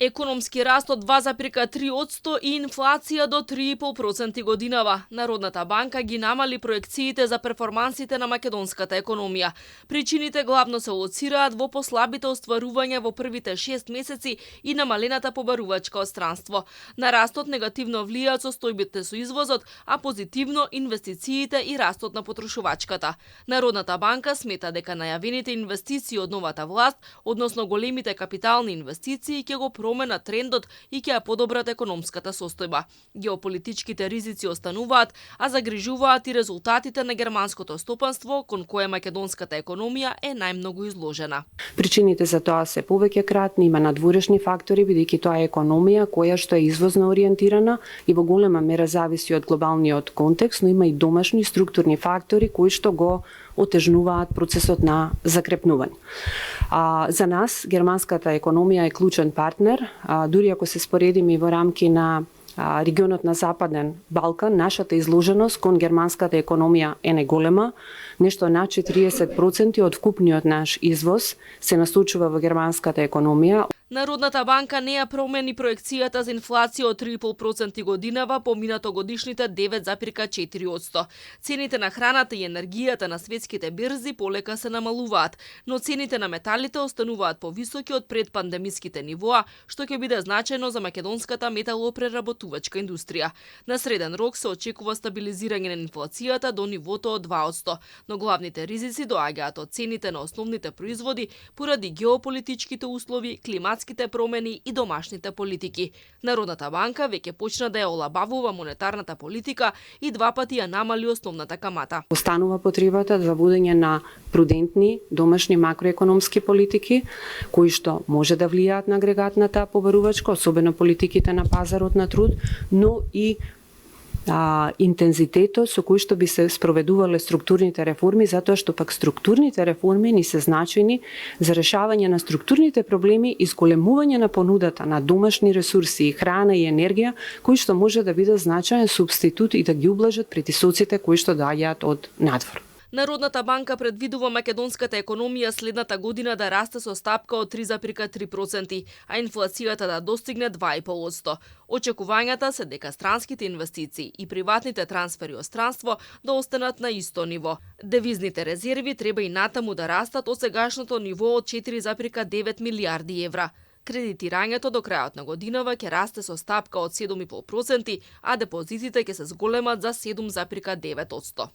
Економски раст од 2,3% и инфлација до 3,5% годинава. Народната банка ги намали проекциите за перформансите на македонската економија. Причините главно се лоцираат во послабите остварувања во првите 6 месеци и намалената побарувачка одстранство. На растот негативно влијаат состојбите со извозот, а позитивно инвестициите и растот на потрошувачката. Народната банка смета дека најавените инвестиции од новата власт, односно големите капитални инвестиции, ќе го промена трендот и ќе ја подобрат економската состојба. Геополитичките ризици остануваат, а загрижуваат и резултатите на германското стопанство, кон кое македонската економија е најмногу изложена. Причините за тоа се повеќекратни, има надворешни фактори, бидејќи тоа е економија која што е извозно ориентирана и во голема мера зависи од глобалниот контекст, но има и домашни структурни фактори кои што го отежнуваат процесот на закрепнување. За нас германската економија е клучен партнер, дури ако се споредиме во рамки на регионот на Западен Балкан, нашата изложеност кон германската економија е неголема, нешто над 40% од вкупниот наш извоз се насочува во германската економија. Народната банка не ја промени проекцијата за инфлација од 3,5% годинава по минатогодишните 9,4%. Цените на храната и енергијата на светските бирзи полека се намалуваат, но цените на металите остануваат повисоки од предпандемиските нивоа, што ќе биде значајно за македонската металопреработувачка индустрија. На среден рок се очекува стабилизирање на инфлацијата до нивото од 2%, но главните ризици доаѓаат од цените на основните производи поради геополитичките услови, климатските промени и домашните политики. Народната банка веќе почна да ја олабавува монетарната политика и 2 пати ја намали основната камата. Останува потребата за водење на прудентни домашни макроекономски политики, кои што може да влијаат на агрегатната побарувачка, особено политиките на пазарот на труд, но и интензитетот со кој што би се спроведувале структурните реформи, затоа што пак структурните реформи ни се значајни за решавање на структурните проблеми и зголемување на понудата на домашни ресурси, храна и енергија, кои што може да бидат значаен субститут и да ги ублажат притисоците кои што доаѓаат од надвор. Народната банка предвидува македонската економија следната година да расте со стапка од 3,3%, а инфлацијата да достигне 2,5%. Очекувањата се дека странските инвестиции и приватните трансфери од странство да останат на исто ниво. Девизните резерви треба и натаму да растат од сегашното ниво од 4,9 милијарди евра. Кредитирањето до крајот на годинава ќе расте со стапка од 7,5%, а депозитите ќе се зголемат за 7,9%.